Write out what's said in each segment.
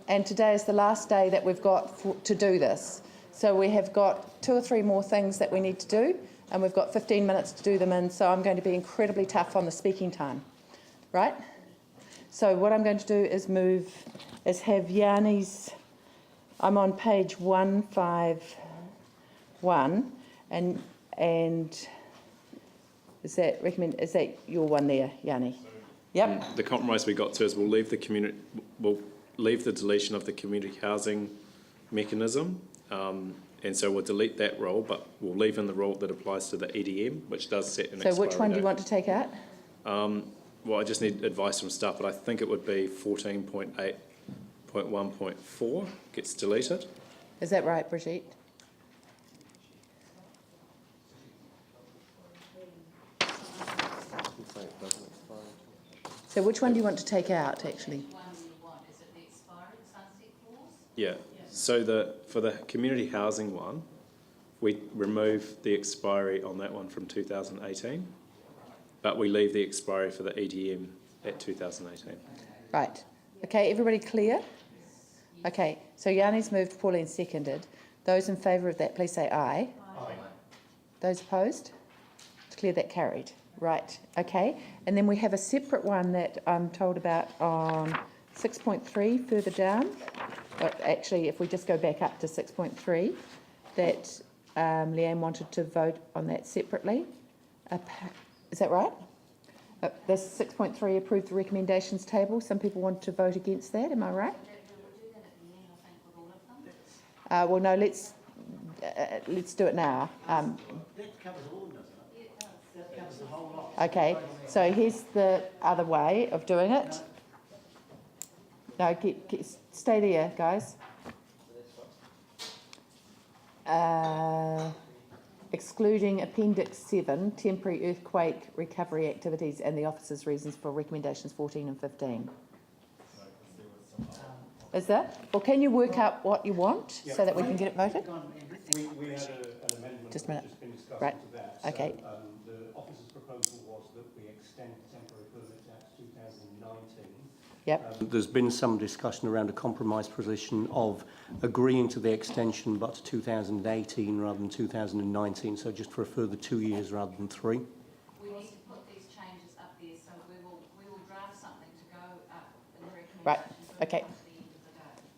and today is the last day that we've got to do this. So we have got 2 or 3 more things that we need to do, and we've got 15 minutes to do them in, so I'm going to be incredibly tough on the speaking time, right? So what I'm going to do is have Yanni's, I'm on page 151, and is that your one there, Yanni? Yep. The compromise we got to is we'll leave the deletion of the community housing mechanism, and so we'll delete that role, but we'll leave in the role that applies to the EDM, which does set an expiry date. So which one do you want to take out? Well, I just need advice from staff, but I think it would be 14.8.1.4 gets deleted. Is that right, Brigitte? So which one do you want to take out, actually? Which one do you want? Is it the expiry, the sunset clause? Yeah. So for the community housing one, we remove the expiry on that one from 2018, but we leave the expiry for the EDM at 2018. Right. Okay, everybody clear? Okay, so Yanni's moved, Pauline seconded. Those in favour of that, please say aye. Aye. Those opposed? Declare that carried. Right, okay. And then we have a separate one that I'm told about on 6.3 further down. Actually, if we just go back up to 6.3, that Leanne wanted to vote on that separately. Is that right? This 6.3 approved the recommendations table. Some people want to vote against that. Am I right? Well, no. Let's do it now. That covers all, doesn't it? That covers the whole lot. Okay. So here's the other way of doing it. No, stay there, guys. Excluding Appendix 7, temporary earthquake recovery activities and the officer's reasons for recommendations 14 and 15. Is that? Well, can you work out what you want so that we can get it voted? We had an amendment just a minute. Just been discussed right. to that. Okay. So, the officer's proposal was that we extend the temporary permit out to 2019. Yep. There's been some discussion around a compromise position of agreeing to the extension but to 2018 rather than 2019, so just for a further 2 years rather than 3. We need to put these changes up there, so we will draft something to go up in the recommendation. Right, okay.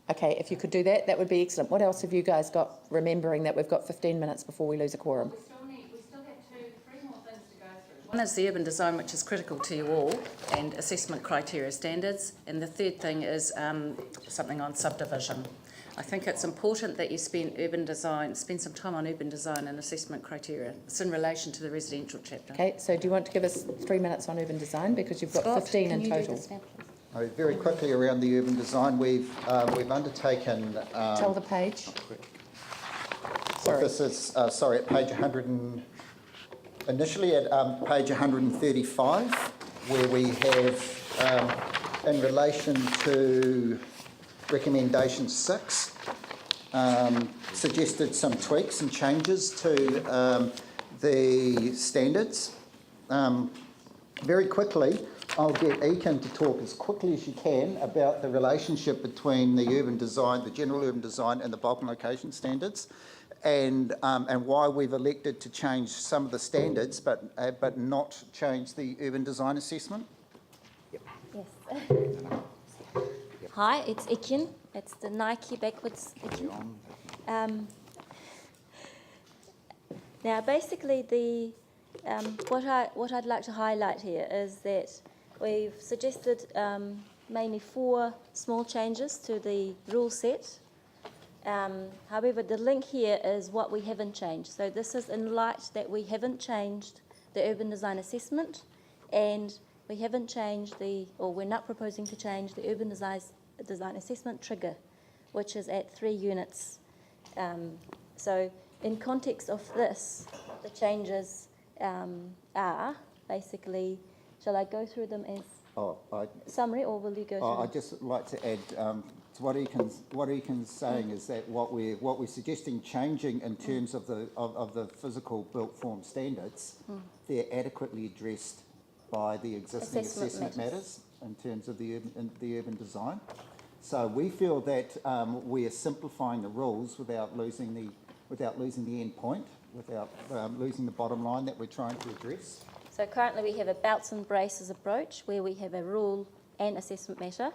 Okay, if you could do that, that would be excellent. What else have you guys got, remembering that we've got 15 minutes before we lose a quorum? We still have 3 more things to go through. One is the urban design, which is critical to you all, and assessment criteria standards. And the third thing is something on subdivision. I think it's important that you spend some time on urban design and assessment criteria. It's in relation to the residential chapter. Okay, so do you want to give us 3 minutes on urban design, because you've got Scott, 15 in total? Very quickly around the urban design, we've undertaken. Tell the page. Sorry. This is at page 100. Initially at page 135, where we have in relation to recommendation 6, suggested some tweaks and changes to the standards. Very quickly, I'll get Ekin to talk as quickly as you can about the relationship between the urban design, the general urban design, and the bulk and location standards, and why we've elected to change some of the standards, but not change the urban design assessment. Yep. Yes. Hi, it's Ekin. It's the Nike backwards Ekin. Now, basically, what I'd like to highlight here is that we've suggested mainly 4 small changes to the rule set. However, the link here is what we haven't changed. So this is in light that we haven't changed the urban design assessment, and we haven't changed we're not proposing to change the urban design assessment trigger, which is at 3 units. So in context of this, the changes are basically, shall I go through them as summary, or will you go through I'd just like to add to what Ekin's saying is that what we're suggesting changing in terms of the physical built form standards, they're adequately addressed by the existing assessment matters in terms of the urban design. So we feel that we are simplifying the rules without losing the end point, without losing the bottom line that we're trying to address. So currently we have a belts and braces approach where we have a rule and assessment matter,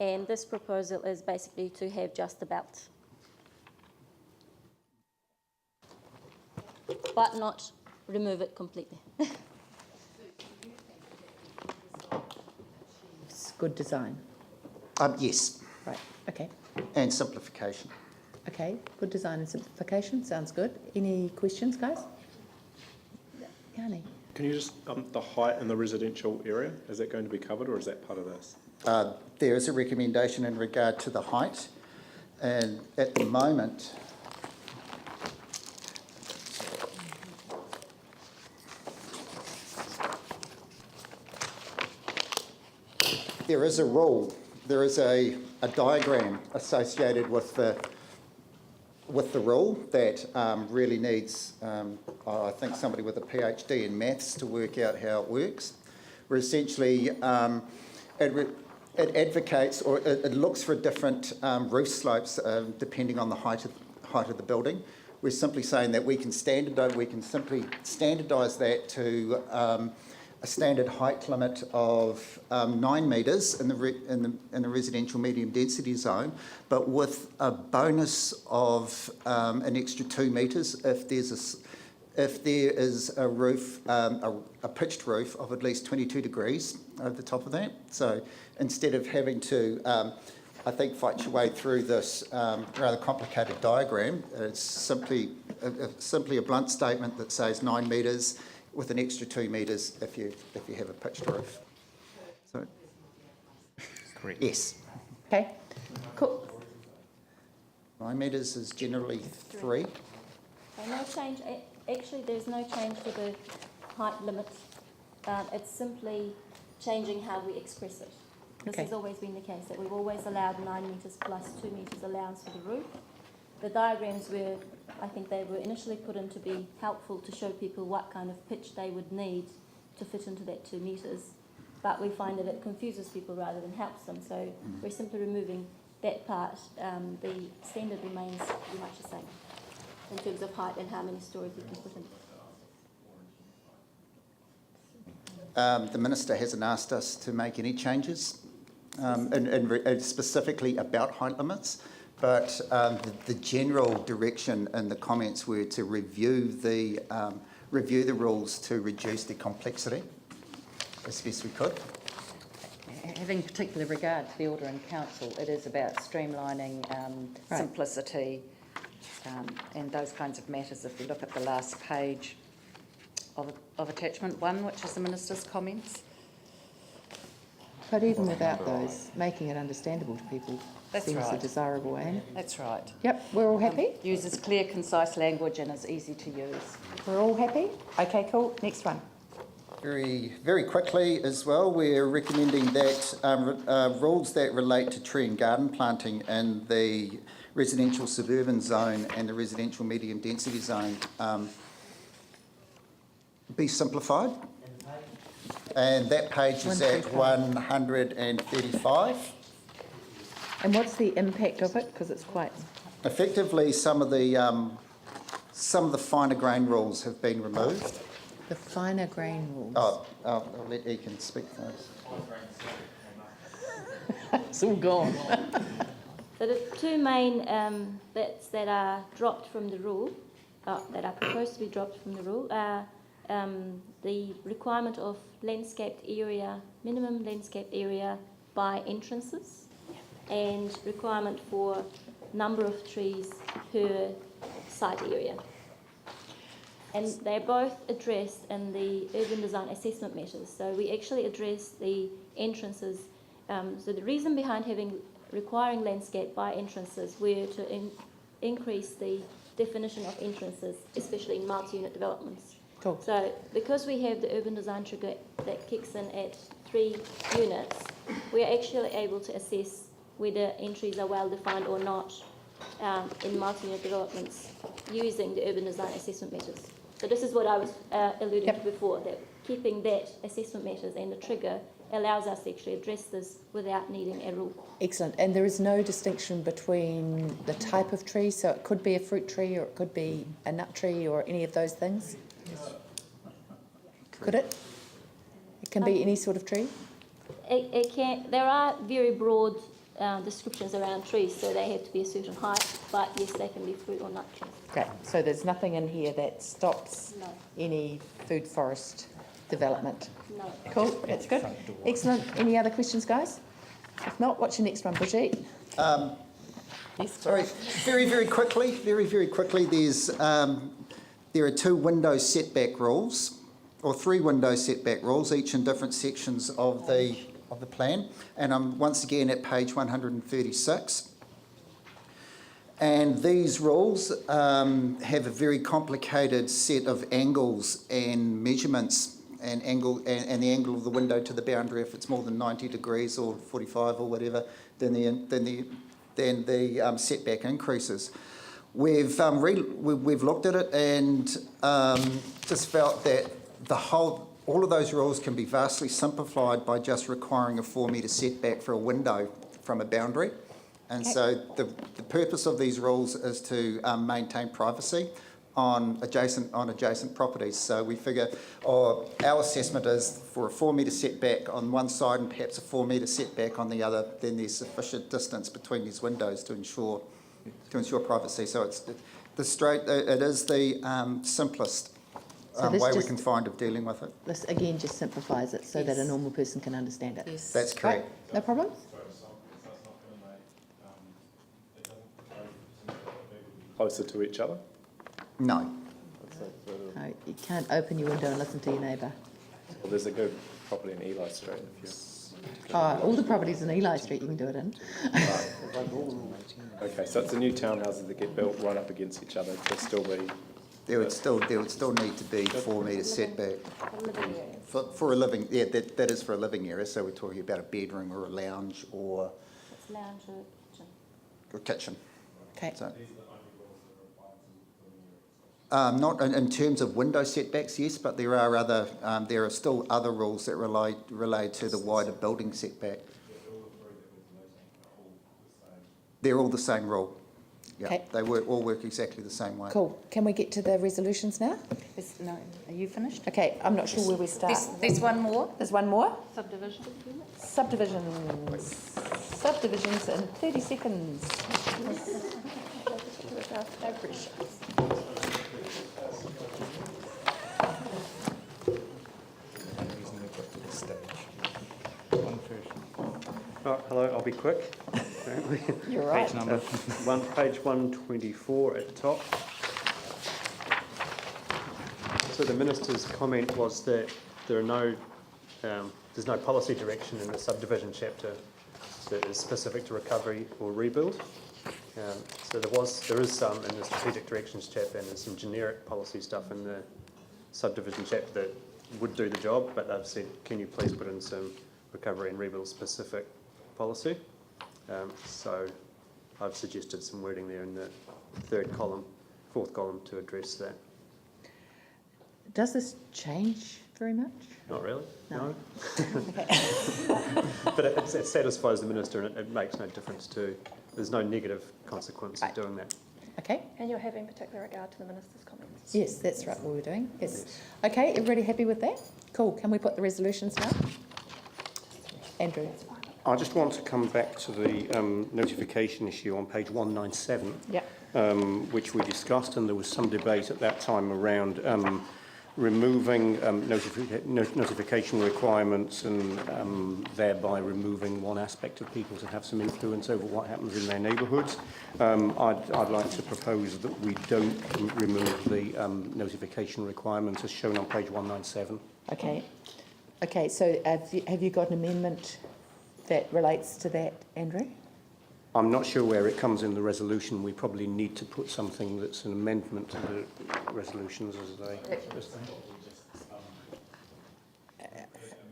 and this proposal is basically to have just the belt, but not remove it completely. It's good design. Yes, Right, okay. and simplification. Okay, good design and simplification, sounds good. Any questions, guys? Yanni? Can you just, the height in the residential area, is that going to be covered or is that part of this? There is a recommendation in regard to the height, and at the moment, there is a rule, there is a diagram associated with the rule that really needs, I think, somebody with a PhD in maths to work out how it works. Where essentially it advocates, or it looks for different roof slopes depending on the height of the building. We're simply saying that we can simply standardise that to a standard height limit of 9 metres in the residential medium density zone, but with a bonus of an extra 2 metres if there is a roof, a pitched roof of at least 22 degrees over the top of that. So instead of having to, I think, fight your way through this rather complicated diagram, it's simply a blunt statement that says 9 metres with an extra 2 metres if you have a pitched roof. So, Correct. yes. Okay, cool. 9 metres is generally 3. So no change, actually there's no change to the height limits. It's simply changing how we express it. This Okay. has always been the case, that we've always allowed 9 metres plus 2 metres allowance for the roof. The diagrams were, I think they were initially put in to be helpful to show people what kind of pitch they would need to fit into that 2 metres. But we find that it confuses people rather than helps them. So we're simply removing that part. The standard remains pretty much the same in terms of height and how many stories you can put in. The Minister hasn't asked us to make any changes and specifically about height limits, but the general direction in the comments were to review the rules to reduce the complexity as best we could. Having particular regard to the Order in Council, it is about streamlining, Right. simplicity, and those kinds of matters. If we look at the last page of attachment 1, which is the Minister's comments. But even without those, making it understandable to people That's seems a right. desirable aim. That's right. Yep, we're all happy? Uses clear, concise language and is easy to use. We're all happy? Okay, cool. Next one. Very, very quickly as well, we're recommending that rules that relate to tree and garden planting in the residential suburban zone and the residential medium density zone be simplified. And that page is at 135. And what's the impact of it? Because it's quite... Effectively, some of the finer grain rules have been removed. The finer grain rules. I'll let Ekin speak first. It's all gone. So the 2 main bits that are dropped from the rule, that are proposed to be dropped from the rule, are the requirement of landscaped area, minimum landscaped area by entrances, and requirement for number of trees per site area. And they're both addressed in the urban design assessment matters. So we actually address the entrances. So the reason behind requiring landscape by entrances were to increase the definition of entrances, especially in multi-unit developments. Cool. So because we have the urban design trigger that kicks in at 3 units, we are actually able to assess whether entries are well defined or not in multi-unit developments using the urban design assessment matters. So this is what I was alluding to before, that keeping that assessment matters and the trigger allows us to actually address this without needing a rule. Excellent. And there is no distinction between the type of tree, so it could be a fruit tree or it could be a nut tree or any of those things? Could it? It can be any sort of tree? It can. There are very broad descriptions around trees, so they have to be a certain height, but yes, they can be fruit or nut trees. Great. So there's nothing in here that stops No. any food forest development? No. Cool, that's good. Excellent. Any other questions, guys? If not, what's your next one, Brigitte? Yes. Sorry, very quickly, there are 2 window setback rules, or 3 window setback rules, each in different sections of the plan. And I'm once again at page 136. And these rules have a very complicated set of angles and measurements, and the angle of the window to the boundary, if it's more than 90 degrees or 45 or whatever, then the setback increases. We've looked at it and just felt that all of those rules can be vastly simplified by just requiring a 4 metre setback for a window from a boundary. And so the purpose of these rules is to maintain privacy on adjacent properties. So we figure our assessment is for a 4 metre setback on one side and perhaps a 4 metre setback on the other, then there's sufficient distance between these windows to ensure privacy. So it is the simplest way we can find of dealing with it. This again just simplifies it so that a normal person can understand it. Yes. That's correct. Right. No problem? Closer to each other? No. No, you can't open your window and listen to your neighbour. Well, there's a good property in Eli Street if you... All the properties in Eli Street you can do it in. Okay, so it's the new townhouses that get built right up against each other. There'll still be... There would still need to be 4 metre setback Living areas. for a living. Yeah, that is for a living area. So we're talking about a bedroom or a lounge or It's lounge or kitchen. a kitchen. Okay. So, not in terms of window setbacks, yes, but there are still other rules that relate to the wider building setback. They're all the same rule. Yeah, Okay. they all work exactly the same way. Cool. Can we get to the resolutions now? No, are you finished? Okay, I'm not sure where we start. There's one more. There's one more. Subdivision. Subdivisions in 30 seconds. No pressure. Hello, I'll be quick. You're right. Page 124 at the top. So the Minister's comment was that there's no policy direction in the subdivision chapter that is specific to recovery or rebuild. So there is some in the strategic directions chapter, and there's some generic policy stuff in the subdivision chapter that would do the job, but they've said, can you please put in some recovery and rebuild specific policy? So I've suggested some wording there in the fourth column to address that. Does this change very much? Not really, No. no. But it satisfies the Minister, and it makes no difference there's no negative consequence of doing that. Okay. And you're having particular regard to the Minister's comments? Yes, that's right, what we're doing. Yes. Okay, everybody happy with that? Cool. Can we put the resolutions now? Andrew. I just want to come back to the notification issue on page 197, which we discussed, and there was some debate at that time around removing notification requirements and thereby removing one aspect of people to have some influence over what happens in their neighbourhoods. I'd like to propose that we don't remove the notification requirements as shown on page 197. Okay. Okay, so have you got an amendment that relates to that, Andrew? I'm not sure where it comes in the resolution. We probably need to put something that's an amendment to the resolutions as they.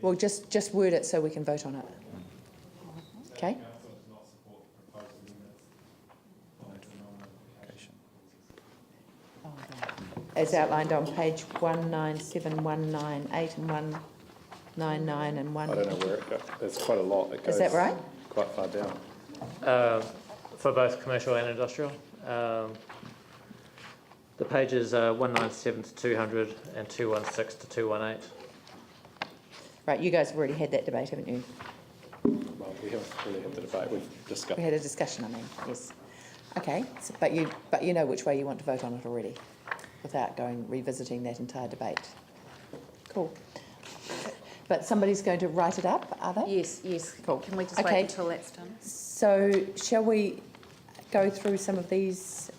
Well, just word it so we can vote on it. Okay? As outlined on page 197, 198 and 9 and 1. I don't know where it goes. It's quite a lot. It goes Is that right? quite far down. For both commercial and industrial. The pages are 197 to 200 and 216 to 218. Right, you guys have already had that debate, haven't you? Well, we haven't really had the debate. We've discussed. We had a discussion, I mean, yes. Okay, so, but you know which way you want to vote on it already, without revisiting that entire debate. Cool. But somebody's going to write it up, are they? Yes, yes. Cool. Can we just Okay. wait until that's done? So shall we go through some of these?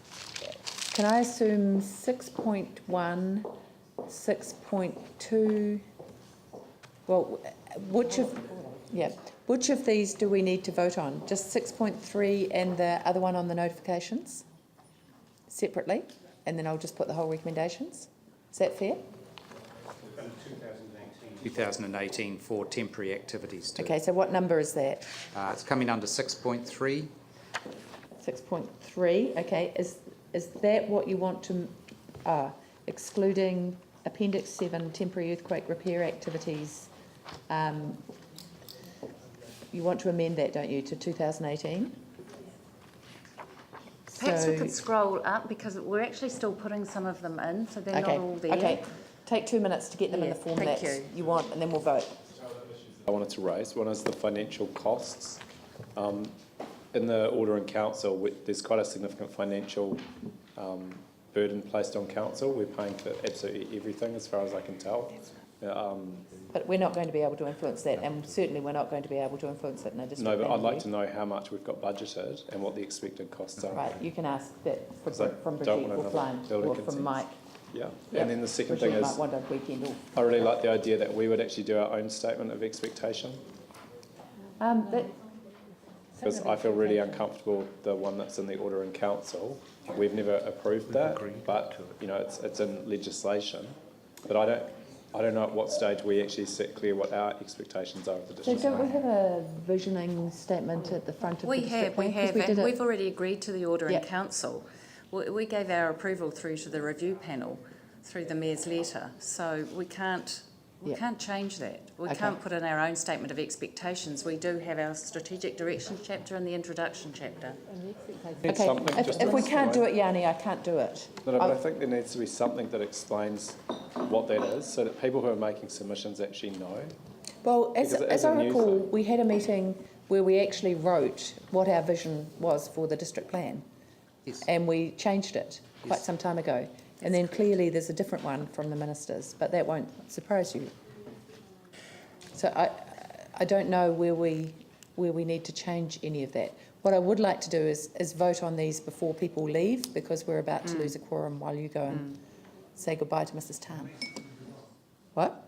Can I assume 6.1, 6.2? Well, which of these do we need to vote on? Just 6.3 and the other one on the notifications separately? And then I'll just put the whole recommendations? Is that fair? 2018 for temporary activities too. Okay, so what number is that? It's coming under 6.3. 6.3, okay. Is that what you want to, excluding Appendix 7, temporary earthquake repair activities? You want to amend that, don't you, to 2018? Perhaps we could scroll up because we're actually still putting some of them in, so they're not all there. Okay, take 2 minutes to get them in Yeah, the form thank that you. you want, and then we'll vote. I wanted to raise. One is the financial costs. In the Order in Council, there's quite a significant financial burden placed on council. We're paying for absolutely everything, as far as I can tell. But we're not going to be able to influence that, and certainly we're not going to be able to influence it in a district. No, but plan I'd like review. to know how much we've got budgeted and what the expected costs are. Right, you can ask that Because I from don't Brigitte want or another Flying, building or from consent. Mike. Yeah. Yep. And then the second Brigitte thing might is, want a weekend off. I really like the idea that we would actually do our own statement of expectation, because I feel really uncomfortable with the one that's in the Order in Council. We've never approved that, but you know it's in legislation. But I don't know at what stage we actually set clear what our expectations are of the So district. don't we have a visioning statement at the front of the district plan? 'Cause we did and it- we've already agreed to the order in Yep. council. We gave our approval through to the review panel, through the mayor's letter, so we can't change that. We Okay. can't put in our own statement of expectations. We do have our strategic direction chapter and the introduction chapter. Need Okay, something just if we to can't do explain. it, Yanni, I can't do it. No, but I think there needs to be something that explains what that is, so that people who are making submissions actually know. Well, Because it as is I a new recall, thing. we had a meeting where we actually wrote what our vision was for the district plan. Yes. And we changed it quite Yes. some time ago. And then clearly there's a different one from the ministers, but that won't surprise you. So I don't know where we need to change any of that. What I would like to do is vote on these before people leave, because we're about to lose a quorum while you go and say goodbye to Mrs. Tan. What?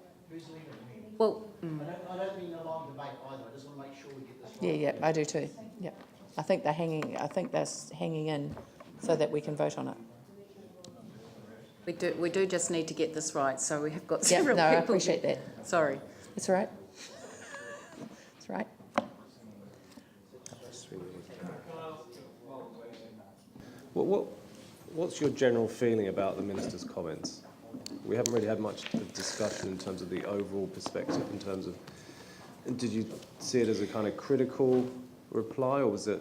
Well, I don't mean a long debate either, I just want to make sure we get this Yeah, right. yeah, I do too. Yeah, I think they're hanging in so that we can vote on it. we do just need to get this right, so we have got Yeah, several no, people. I appreciate that. Sorry. It's all right. It's all right. What's your general feeling about the minister's comments? We haven't really had much discussion in terms of the overall perspective, in terms of, did you see it as a kind of critical reply, or was it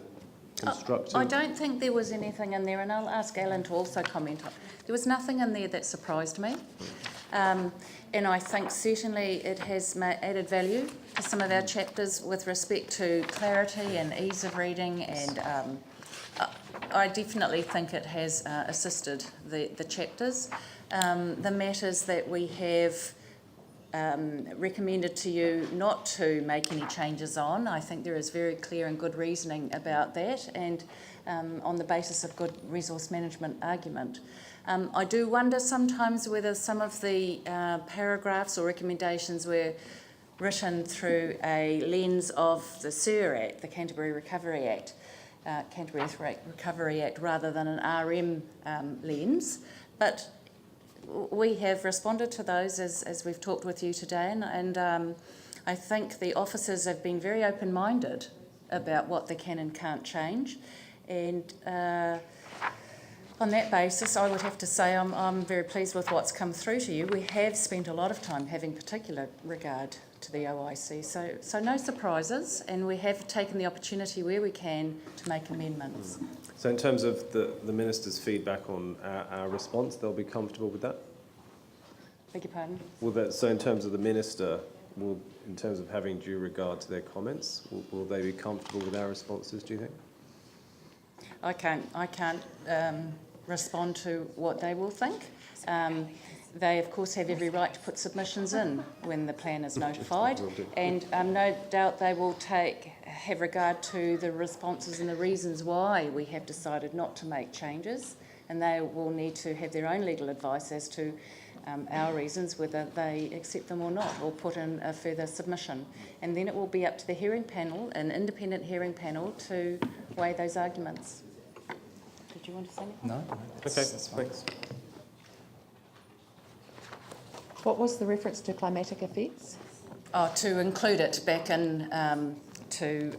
constructive? I don't think there was anything in there, and I'll ask Alan to also comment on. There was nothing in there that surprised me, and I think certainly it has added value to some of our chapters with respect to clarity and ease of reading, and I definitely think it has assisted the chapters. The matters that we have recommended to you not to make any changes on, I think there is very clear and good reasoning about that, and on the basis of good resource management argument. I do wonder sometimes whether some of the paragraphs or recommendations were written through a lens of the SUR Act, the Canterbury Recovery Act, Canterbury Earthquake Recovery Act, rather than an RM lens. But we have responded to those as we've talked with you today, and I think the officers have been very open-minded about what they can and can't change, and On that basis, I would have to say I'm very pleased with what's come through to you. We have spent a lot of time having particular regard to the OIC, so no surprises, and we have taken the opportunity where we can to make amendments. So in terms of the Minister's feedback on our response, they'll be comfortable with that? Beg your pardon? So in terms of the Minister, in terms of having due regard to their comments, will they be comfortable with our responses, do you think? I can't respond to what they will think. They, of course, have every right to put submissions in when the plan is notified, and no doubt they will have regard to the responses and the reasons why we have decided not to make changes, and they will need to have their own legal advice as to our reasons, whether they accept them or not, or put in a further submission. And then it will be up to the hearing panel, an independent hearing panel, to weigh those arguments. Did you want to say anything? No. Okay, thanks. What was the reference to climatic effects? Oh, to include it back in to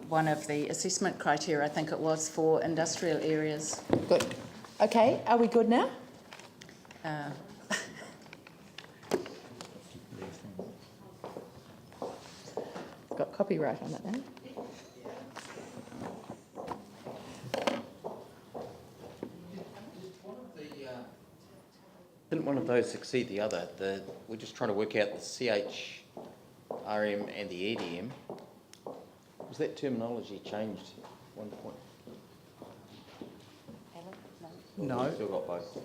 one of the assessment criteria, I think it was, for industrial areas. Good. Okay, are we good now? It's got copyright on it now. Didn't one of those succeed the other? We're just trying to work out the CHRM and the EDM. Was that terminology changed at one point? No. Still got both.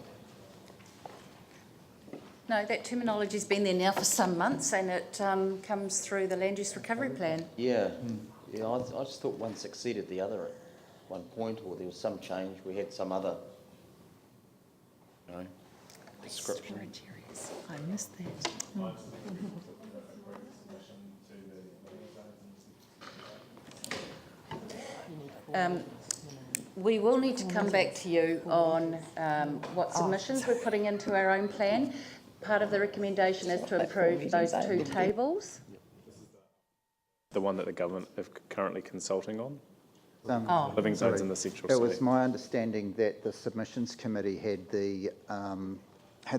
No, that terminology's been there now for some months, and it comes through the land use recovery plan. Yeah, yeah. I just thought one succeeded the other at one point, or there was some change. We had some other, description. I missed that. We will need to come back to you on what submissions we're putting into our own plan. Part of the recommendation is to approve those two tables. The one that the government are currently consulting on? Oh. Living zones in the central It city. was my understanding that the submissions committee had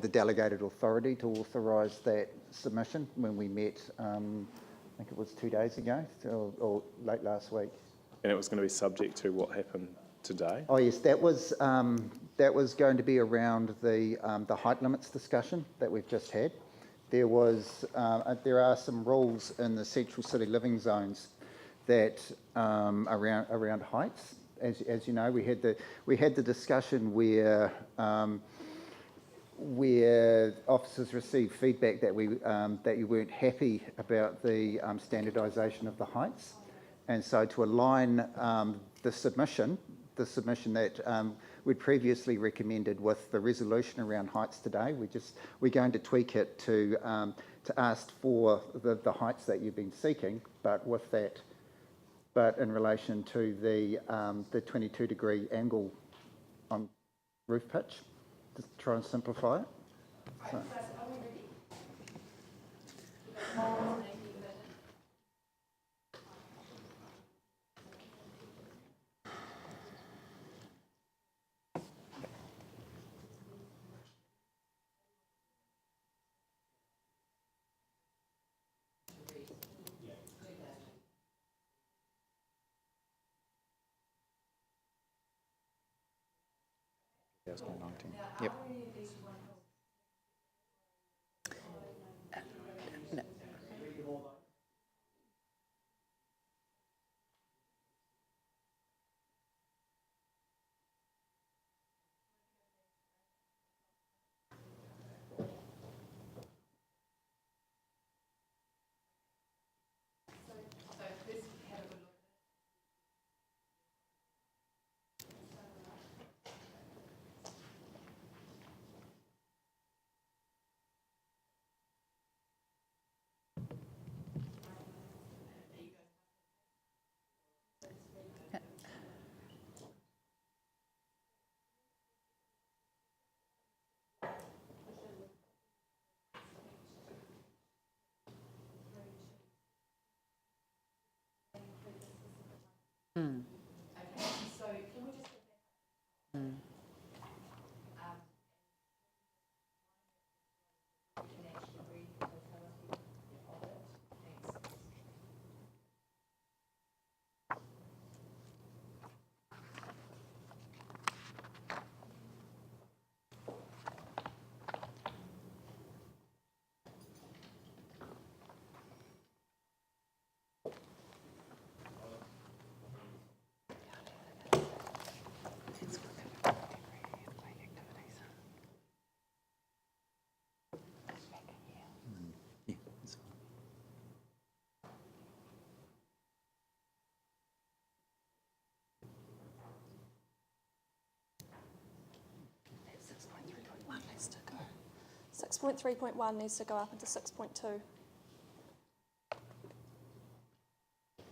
the delegated authority to authorise that submission when we met, I think it was 2 days ago, or late last week. And it was going to be subject to what happened today? Oh yes, that was going to be around the height limits discussion that we've just had. There are some rules in the central city living zones that around heights. As you know, we had the discussion where officers received feedback that you weren't happy about the standardisation of the heights, and so to align the submission that we'd previously recommended with the resolution around heights today, we're going to tweak it to ask for the heights that you've been seeking, but in relation to the 22-degree angle on roof pitch, to try and simplify it. So. Yep. 6.3.1 needs to go up into 6.2.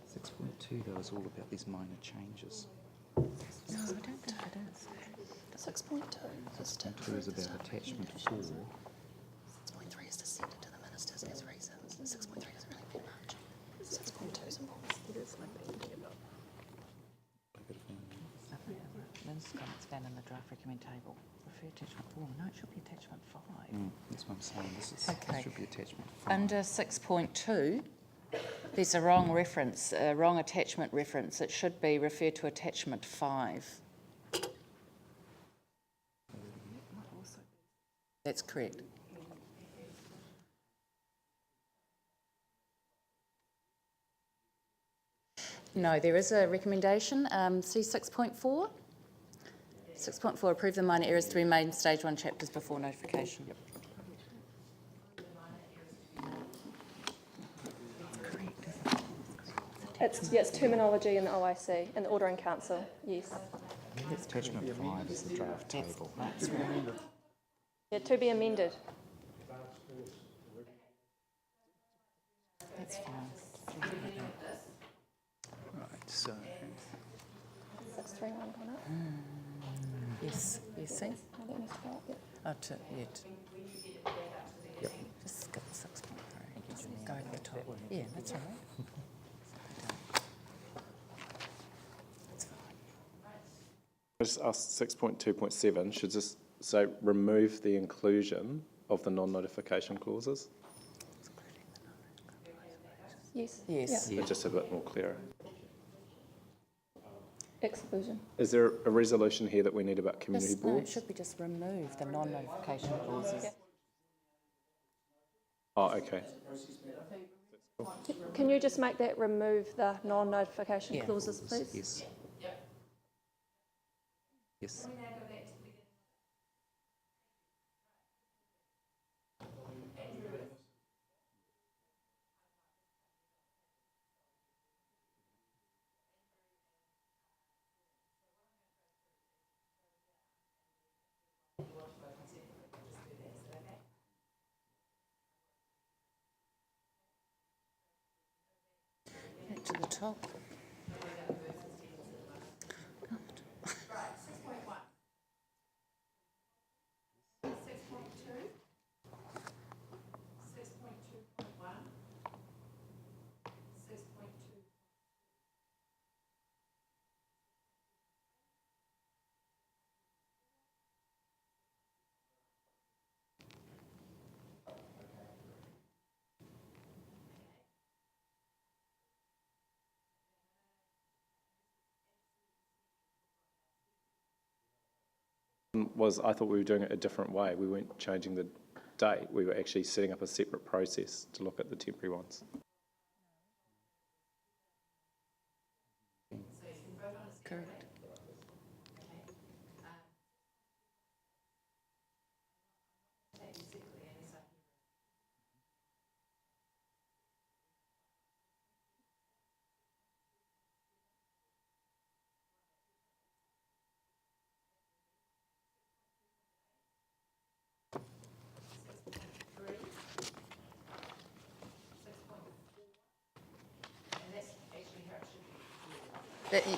6.2 though is all about these minor changes. No, I don't think it is. 6.2. 6.2 is about attachment 4. 6.3 is to send it to the ministers as reasons. 6.3 doesn't really mean much. 6.2 is important. Lynn's comments down in the draft recommend table. Refer attachment 4. No, it should be attachment 5. That's what I'm saying. This Okay. should be attachment 5. Under 6.2, there's a wrong reference, a wrong attachment reference. It should be refer to attachment 5. That's correct. No, there is a recommendation. See 6.4? 6.4, approve the minor errors to be made in stage 1 chapters before notification. Yep. It's terminology in the OIC, in the Ordering Council, yes. Attachment 5 is the draft table. Yeah, to be amended. That's fine. Right, so 631 gone up. Yes, you see? No, that needs to go up, yeah. Oh, yeah. Just skip 6.3. Go to the top. Yeah, that's all right. That's fine. Just ask 6.2.7, should just say remove the inclusion of the non-notification clauses? Yes. Yes. Yeah. It's just a bit more clearer. Exclusion. Is there a resolution here that we need about community No, it boards? should be just remove the non-notification clauses. Yeah. Oh, okay. Can you just make that remove the non-notification Yeah. clauses, please? yes. Yes. Back to the top. I thought we were doing it a different way. We weren't changing the date. We were actually setting up a separate process to look at the temporary ones. Correct.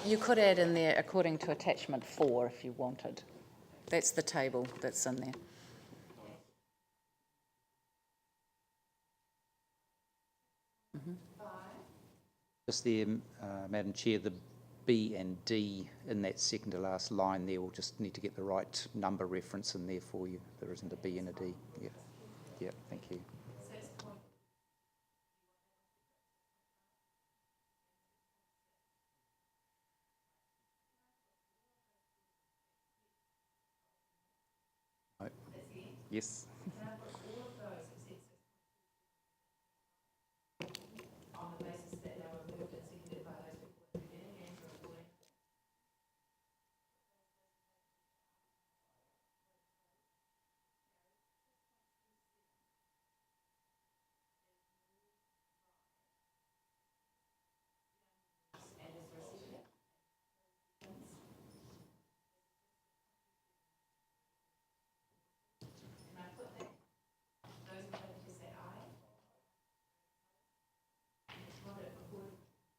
You could add in there according to attachment 4 if you wanted. That's the table that's in there. Just there, Madam Chair, the B and D in that second to last line there will just need to get the right number reference in there for you. There isn't a B and a D. Yeah. Yeah, thank you. Right. Yes.